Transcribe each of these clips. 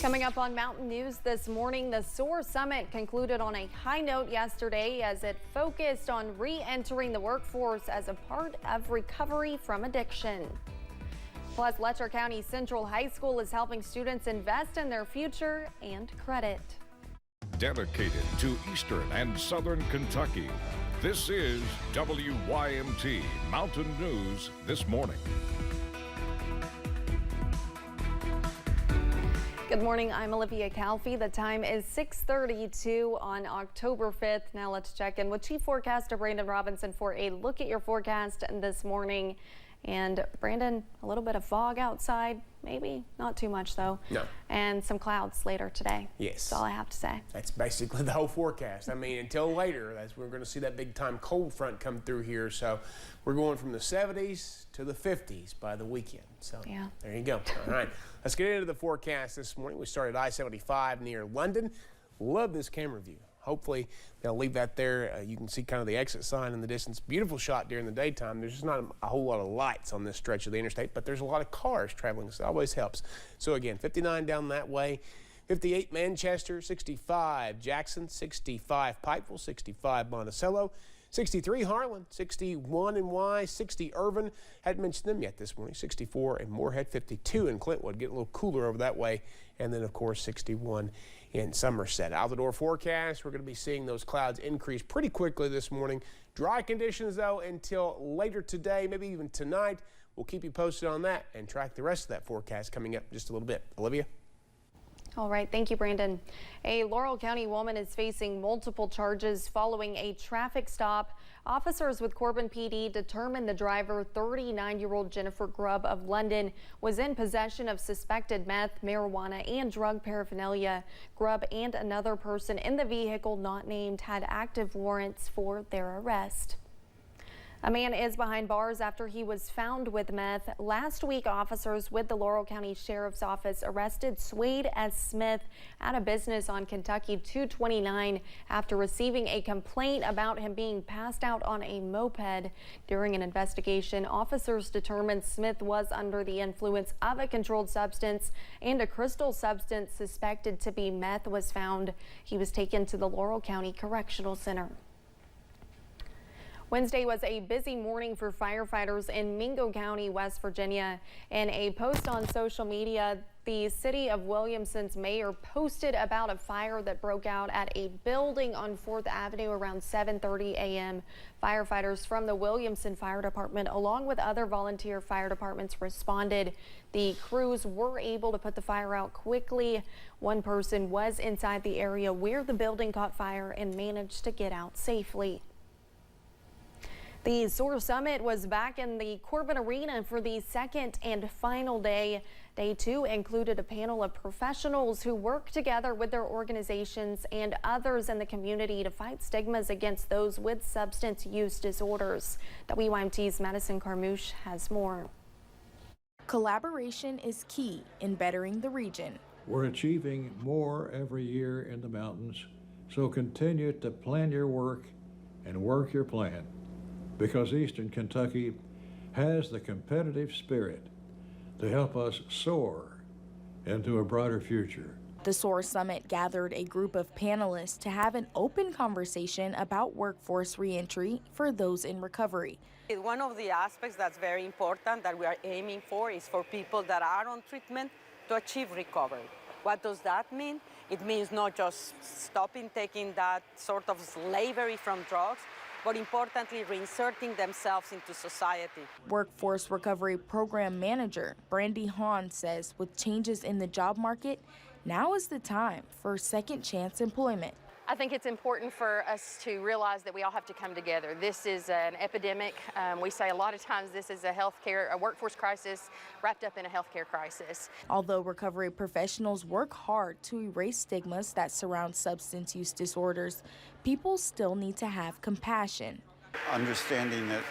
Coming up on Mountain News this morning, the SOAR Summit concluded on a high note yesterday as it focused on re-entering the workforce as a part of recovery from addiction. Plus, Letcher County Central High School is helping students invest in their future and credit. Dedicated to Eastern and Southern Kentucky, this is WYMT Mountain News this morning. Good morning, I'm Olivia Calfee. The time is 6:32 on October 5th. Now let's check in with Chief Forecaster Brandon Robinson for a look at your forecast this morning. And Brandon, a little bit of fog outside, maybe not too much though. No. And some clouds later today. Yes. That's all I have to say. That's basically the whole forecast. I mean, until later, we're going to see that big time cold front come through here. So we're going from the 70s to the 50s by the weekend. So yeah, there you go. All right, let's get into the forecast this morning. We started I-75 near London. Love this camera view. Hopefully they'll leave that there. You can see kind of the exit sign in the distance. Beautiful shot during the daytime. There's just not a whole lot of lights on this stretch of the interstate, but there's a lot of cars traveling, so it always helps. So again, 59 down that way, 58 Manchester, 65 Jackson, 65 Pikeville, 65 Monticello, 63 Harlan, 61 in Y, 60 Irvin. Hadn't mentioned them yet this morning. 64 in Moorhead, 52 in Clintwood. Getting a little cooler over that way. And then, of course, 61 in Somerset. Out the door forecast, we're going to be seeing those clouds increase pretty quickly this morning. Dry conditions, though, until later today, maybe even tonight. We'll keep you posted on that and track the rest of that forecast coming up in just a little bit. Olivia? All right, thank you, Brandon. A Laurel County woman is facing multiple charges following a traffic stop. Officers with Corbin PD determined the driver, 39-year-old Jennifer Grubb of London, was in possession of suspected meth, marijuana, and drug paraphernalia. Grubb and another person in the vehicle not named had active warrants for their arrest. A man is behind bars after he was found with meth. Last week, officers with the Laurel County Sheriff's Office arrested Swade S. Smith at a business on Kentucky 229 after receiving a complaint about him being passed out on a moped. During an investigation, officers determined Smith was under the influence of a controlled substance, and a crystal substance suspected to be meth was found. He was taken to the Laurel County Correctional Center. Wednesday was a busy morning for firefighters in Mingo County, West Virginia. In a post on social media, the city of Williamson's mayor posted about a fire that broke out at a building on 4th Avenue around 7:30 a.m. Firefighters from the Williamson Fire Department, along with other volunteer fire departments, responded. The crews were able to put the fire out quickly. One person was inside the area where the building caught fire and managed to get out safely. The SOAR Summit was back in the Corbin Arena for the second and final day. Day 2 included a panel of professionals who work together with their organizations and others in the community to fight stigmas against those with substance use disorders. WYMT's Madison Carmouche has more. Collaboration is key in bettering the region. We're achieving more every year in the mountains, so continue to plan your work and work your plan, because Eastern Kentucky has the competitive spirit to help us soar into a brighter future. The SOAR Summit gathered a group of panelists to have an open conversation about workforce reentry for those in recovery. One of the aspects that's very important that we are aiming for is for people that are on treatment to achieve recovery. What does that mean? It means not just stopping taking that sort of slavery from drugs, but importantly, reinserting themselves into society. Workforce Recovery Program Manager Brandy Hahn says with changes in the job market, now is the time for second chance employment. I think it's important for us to realize that we all have to come together. This is an epidemic. We say a lot of times this is a workforce crisis wrapped up in a healthcare crisis. Although recovery professionals work hard to erase stigmas that surround substance use disorders, people still need to have compassion. Understanding that,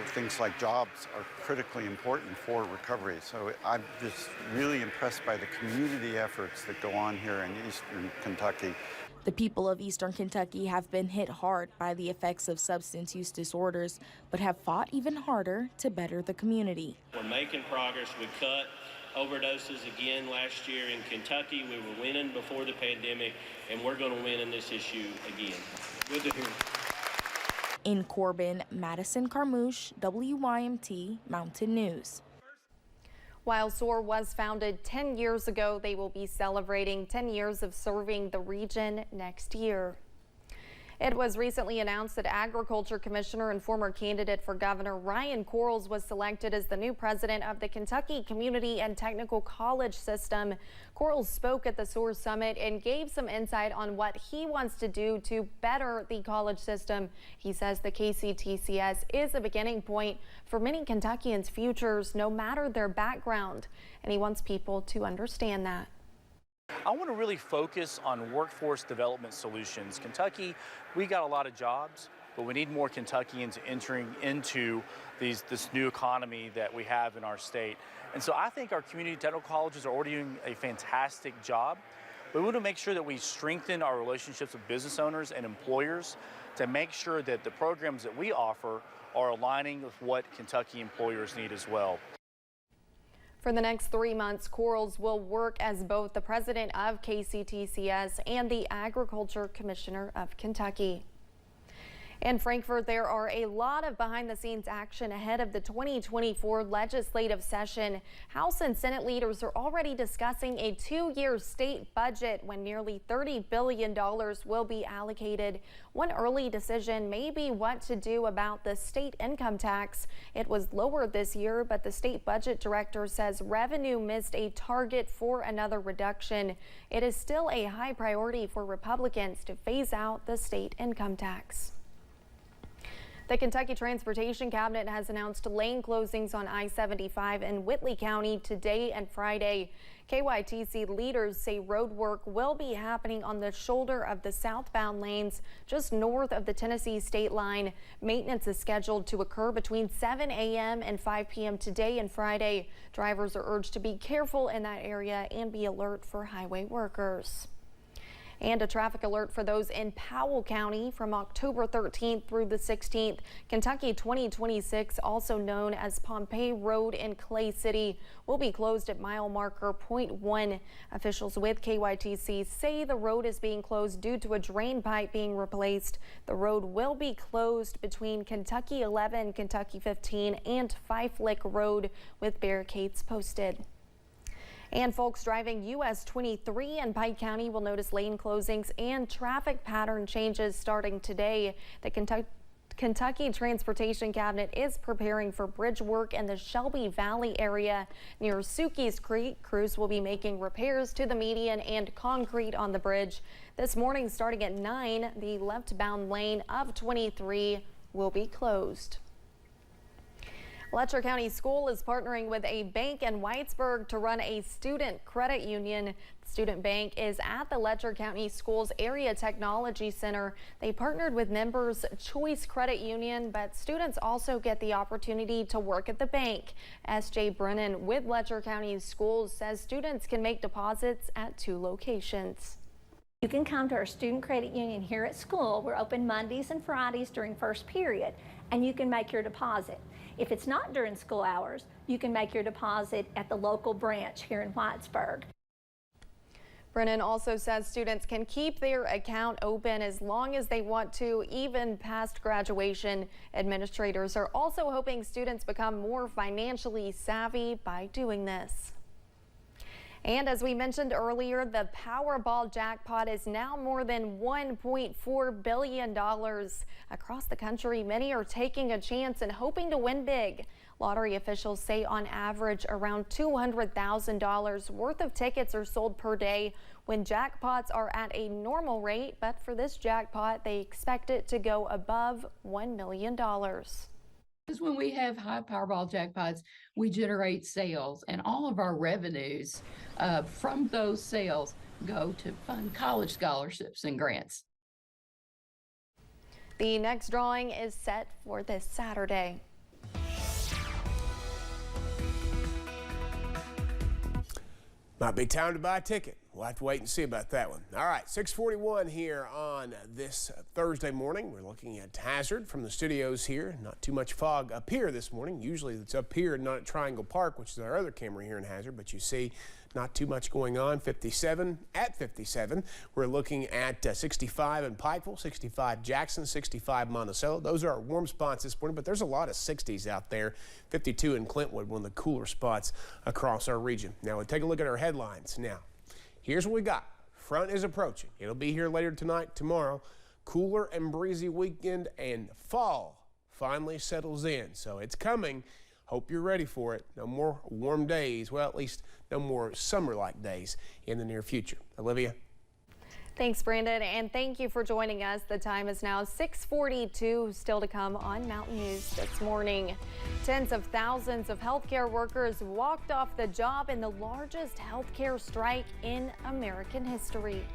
things like jobs are critically important for recovery. So I'm just really impressed by the community efforts that go on here in Eastern Kentucky. The people of Eastern Kentucky have been hit hard by the effects of substance use disorders, but have fought even harder to better the community. We're making progress. We cut overdoses again last year in Kentucky. We were winning before the pandemic, and we're going to win in this issue again. Good to hear. In Corbin, Madison Carmouche, WYMT Mountain News. While SOAR was founded 10 years ago, they will be celebrating 10 years of serving the region next year. It was recently announced that Agriculture Commissioner and former candidate for governor Ryan Quarles was selected as the new president of the Kentucky Community and Technical College System. Quarles spoke at the SOAR Summit and gave some insight on what he wants to do to better the college system. He says the KCTCS is a beginning point for many Kentuckians' futures, no matter their background, and he wants people to understand that. I want to really focus on workforce development solutions. Kentucky, we got a lot of jobs, but we need more Kentuckians entering into this new economy that we have in our state. And so I think our community technical colleges are already doing a fantastic job. We want to make sure that we strengthen our relationships with business owners and employers to make sure that the programs that we offer are aligning with what Kentucky employers need as well. For the next 3 months, Quarles will work as both the president of KCTCS and the Agriculture Commissioner of Kentucky. In Frankfort, there are a lot of behind-the-scenes action ahead of the 2024 legislative session. House and Senate leaders are already discussing a 2-year state budget when nearly $30 billion will be allocated. One early decision may be what to do about the state income tax. It was lowered this year, but the state budget director says revenue missed a target for another reduction. It is still a high priority for Republicans to phase out the state income tax. The Kentucky Transportation Cabinet has announced lane closings on I-75 in Whitley County today and Friday. KYTC leaders say road work will be happening on the shoulder of the southbound lanes just north of the Tennessee state line. Maintenance is scheduled to occur between 7 a.m. and 5 p.m. today and Friday. Drivers are urged to be careful in that area and be alert for highway workers. And a traffic alert for those in Powell County from October 13th through the 16th. Kentucky 2026, also known as Pompey Road in Clay City, will be closed at mile marker .1. Officials with KYTC say the road is being closed due to a drain pipe being replaced. The road will be closed between Kentucky 11, Kentucky 15, and Fife Lick Road with barricades posted. And folks driving US 23 in Pike County will notice lane closings and traffic pattern changes starting today. The Kentucky Transportation Cabinet is preparing for bridge work in the Shelby Valley area near Sukey's Creek. Crews will be making repairs to the median and concrete on the bridge. This morning starting at 9, the left-bound lane of 23 will be closed. Letcher County School is partnering with a bank in Whitesburg to run a student credit union. The student bank is at the Letcher County Schools Area Technology Center. They partnered with Members Choice Credit Union, but students also get the opportunity to work at the bank. S.J. Brennan with Letcher County Schools says students can make deposits at 2 locations. You can come to our student credit union here at school. We're open Mondays and Fridays during first period, and you can make your deposit. If it's not during school hours, you can make your deposit at the local branch here in Whitesburg. Brennan also says students can keep their account open as long as they want to, even past graduation. Administrators are also hoping students become more financially savvy by doing this. And as we mentioned earlier, the Powerball jackpot is now more than $1.4 billion. Across the country, many are taking a chance and hoping to win big. Lottery officials say on average around $200,000 worth of tickets are sold per day when jackpots are at a normal rate. But for this jackpot, they expect it to go above $1 million. Because when we have high Powerball jackpots, we generate sales, and all of our revenues from those sales go to fund college scholarships and grants. The next drawing is set for this Saturday. Might be time to buy a ticket. We'll have to wait and see about that one. All right, 6:41 here on this Thursday morning. We're looking at Hazard from the studios here. Not too much fog up here this morning. Usually it's up here, not at Triangle Park, which is our other camera here in Hazard, but you see not too much going on. 57 at 57. We're looking at 65 in Pikeville, 65 Jackson, 65 Monticello. Those are our warm spots this morning, but there's a lot of 60s out there. 52 in Clintwood, one of the cooler spots across our region. Now we'll take a look at our headlines now. Here's what we got. Front is approaching. It'll be here later tonight, tomorrow. Cooler and breezy weekend, and fall finally settles in. So it's coming. Hope you're ready for it. No more warm days. Well, at least no more summer-like days in the near future. Olivia? Thanks, Brandon, and thank you for joining us. The time is now 6:42. Still to come on Mountain News this morning. Tens of thousands of healthcare workers walked off the job in the largest healthcare strike in American history.